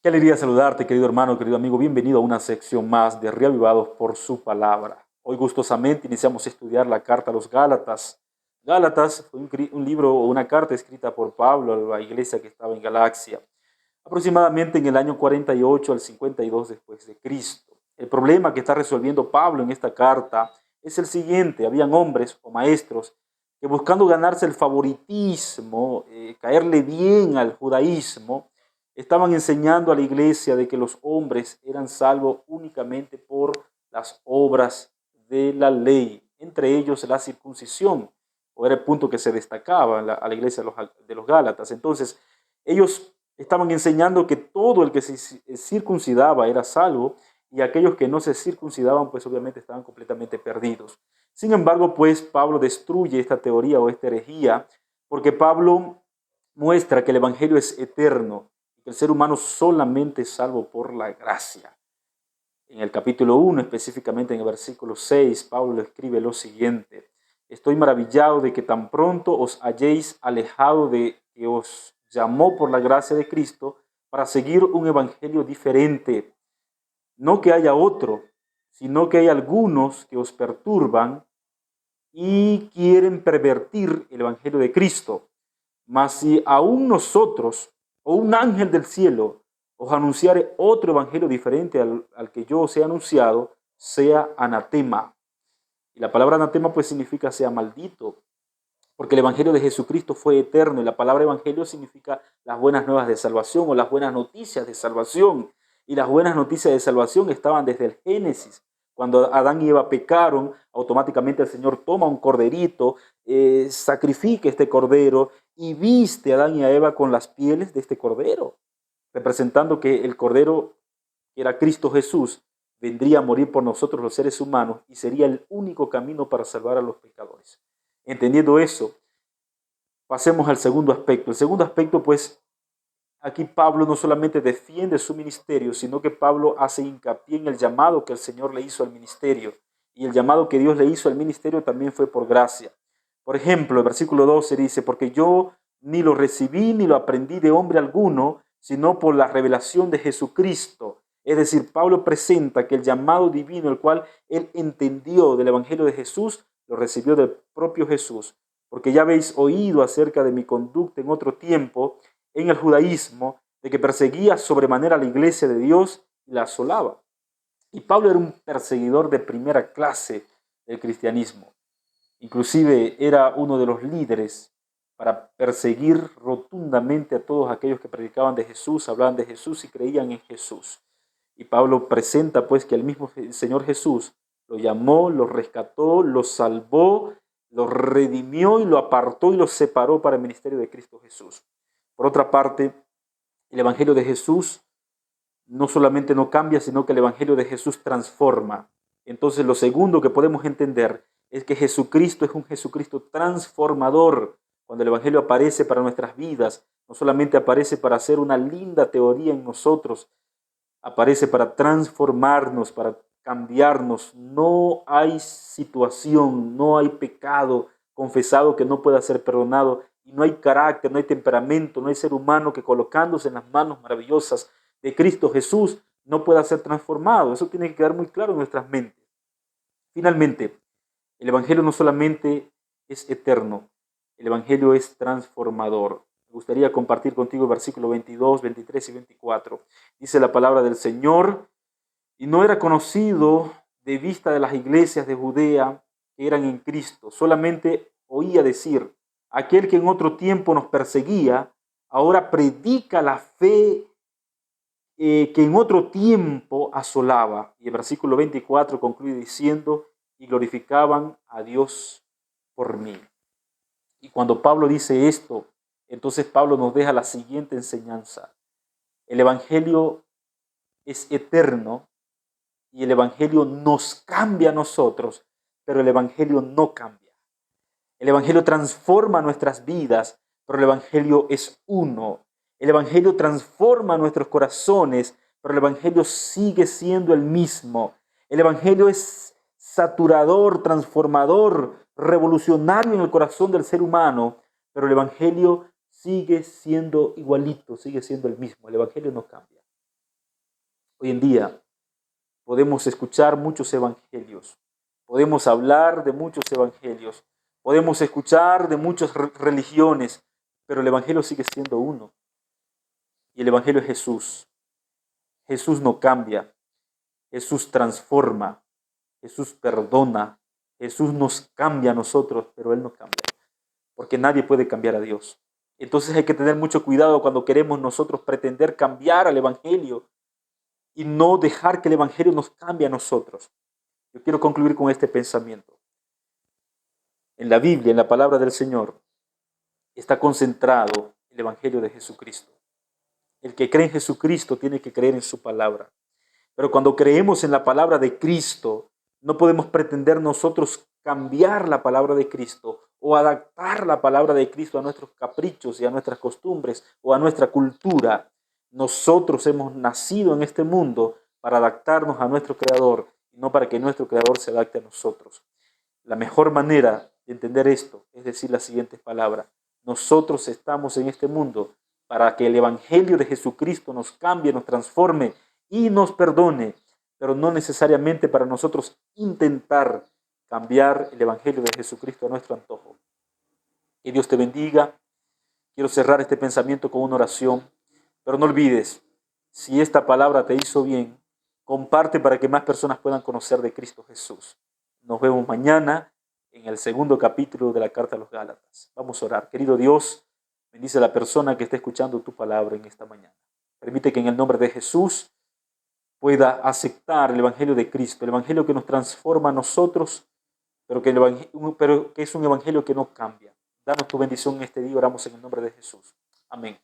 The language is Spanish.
Qué alegría saludarte, querido hermano, querido amigo. Bienvenido a una sección más de Reavivados por su palabra. Hoy gustosamente iniciamos a estudiar la carta a los Gálatas. Gálatas fue un libro o una carta escrita por Pablo a la iglesia que estaba en Galacia, aproximadamente en el año 48 al 52 después de Cristo. El problema que está resolviendo Pablo en esta carta es el siguiente. Habían hombres o maestros que buscando ganarse el favoritismo, caerle bien al judaísmo, estaban enseñando a la iglesia de que los hombres eran salvos únicamente por las obras de la ley, entre ellos la circuncisión, o era el punto que se destacaba a la iglesia de los Gálatas. Entonces, ellos estaban enseñando que todo el que se circuncidaba era salvo y aquellos que no se circuncidaban, pues obviamente estaban completamente perdidos. Sin embargo, pues Pablo destruye esta teoría o esta herejía porque Pablo muestra que el evangelio es eterno y que el ser humano solamente es salvo por la gracia. En el capítulo 1, específicamente en el versículo 6, Pablo escribe lo siguiente: estoy maravillado de que tan pronto os hayáis alejado de que os llamó por la gracia de Cristo para seguir un evangelio diferente. No que haya otro, sino que hay algunos que os perturban y quieren pervertir el evangelio de Cristo. Mas si aún nosotros o un ángel del cielo os anunciare otro evangelio diferente al que yo os he anunciado, sea anatema. Y la palabra anatema pues significa sea maldito, porque el evangelio de Jesucristo fue eterno y la palabra evangelio significa las buenas nuevas de salvación o las buenas noticias de salvación. Y las buenas noticias de salvación estaban desde el Génesis. Cuando Adán y Eva pecaron, automáticamente el Señor toma un corderito, sacrifica este cordero y viste a Adán y a Eva con las pieles de este cordero, representando que el cordero, que era Cristo Jesús, vendría a morir por nosotros los seres humanos y sería el único camino para salvar a los pecadores. Entendiendo eso, pasemos al segundo aspecto. El segundo aspecto, pues, aquí Pablo no solamente defiende su ministerio, sino que Pablo hace hincapié en el llamado que el Señor le hizo al ministerio. Y el llamado que Dios le hizo al ministerio también fue por gracia. Por ejemplo, el versículo 12 dice: porque yo ni lo recibí ni lo aprendí de hombre alguno, sino por la revelación de Jesucristo. Es decir, Pablo presenta que el llamado divino, el cual él entendió del Evangelio de Jesús, lo recibió del propio Jesús. Porque ya habéis oído acerca de mi conducta en otro tiempo en el judaísmo, de que perseguía sobremanera a la iglesia de Dios y la asolaba. Y Pablo era un perseguidor de primera clase del cristianismo. Inclusive era uno de los líderes para perseguir rotundamente a todos aquellos que predicaban de Jesús, hablaban de Jesús y creían en Jesús. Y Pablo presenta pues que el mismo Señor Jesús lo llamó, lo rescató, lo salvó, lo redimió y lo apartó y lo separó para el ministerio de Cristo Jesús. Por otra parte, el Evangelio de Jesús no solamente no cambia, sino que el Evangelio de Jesús transforma. Entonces, lo segundo que podemos entender es que Jesucristo es un Jesucristo transformador. Cuando el Evangelio aparece para nuestras vidas, no solamente aparece para hacer una linda teoría en nosotros, aparece para transformarnos, para cambiarnos. No hay situación, no hay pecado confesado que no pueda ser perdonado, y no hay carácter, no hay temperamento, no hay ser humano que colocándose en las manos maravillosas de Cristo Jesús no pueda ser transformado. Eso tiene que quedar muy claro en nuestras mentes. Finalmente, el Evangelio no solamente es eterno, el Evangelio es transformador. Me gustaría compartir contigo el versículo 22, 23 y 24. Dice la palabra del Señor: y no era conocido de vista de las iglesias de Judea que eran en Cristo. Solamente oía decir: aquel que en otro tiempo nos perseguía, ahora predica la fe que en otro tiempo asolaba. Y el versículo 24 concluye diciendo: y glorificaban a Dios por mí. Y cuando Pablo dice esto, entonces Pablo nos deja la siguiente enseñanza: el Evangelio es eterno y el Evangelio nos cambia a nosotros, pero el Evangelio no cambia. El Evangelio transforma nuestras vidas, pero el Evangelio es uno. El Evangelio transforma nuestros corazones, pero el Evangelio sigue siendo el mismo. El Evangelio es saturador, transformador, revolucionario en el corazón del ser humano, pero el Evangelio sigue siendo igualito, sigue siendo el mismo. El Evangelio no cambia. Hoy en día podemos escuchar muchos evangelios, podemos hablar de muchos evangelios, podemos escuchar de muchas religiones, pero el evangelio sigue siendo uno. Y el evangelio es Jesús. Jesús no cambia, Jesús transforma, Jesús perdona, Jesús nos cambia a nosotros, pero Él no cambia, porque nadie puede cambiar a Dios. Entonces hay que tener mucho cuidado cuando queremos nosotros pretender cambiar al evangelio y no dejar que el evangelio nos cambie a nosotros. Yo quiero concluir con este pensamiento. En la Biblia, en la palabra del Señor, está concentrado el evangelio de Jesucristo. El que cree en Jesucristo tiene que creer en su palabra. Pero cuando creemos en la palabra de Cristo, no podemos pretender nosotros cambiar la palabra de Cristo o adaptar la palabra de Cristo a nuestros caprichos y a nuestras costumbres o a nuestra cultura. Nosotros hemos nacido en este mundo para adaptarnos a nuestro Creador y no para que nuestro Creador se adapte a nosotros. La mejor manera de entender esto es decir las siguientes palabras. Nosotros estamos en este mundo para que el Evangelio de Jesucristo nos cambie, nos transforme y nos perdone, pero no necesariamente para nosotros intentar cambiar el Evangelio de Jesucristo a nuestro antojo. Que Dios te bendiga. Quiero cerrar este pensamiento con una oración, pero no olvides, si esta palabra te hizo bien, comparte para que más personas puedan conocer de Cristo Jesús. Nos vemos mañana en el segundo capítulo de la Carta a los Gálatas. Vamos a orar. Querido Dios, bendice a la persona que está escuchando tu palabra en esta mañana. Permite que en el nombre de Jesús pueda aceptar el Evangelio de Cristo, el Evangelio que nos transforma a nosotros, pero que es un Evangelio que no cambia. Danos tu bendición en este día, oramos en el nombre de Jesús. Amén.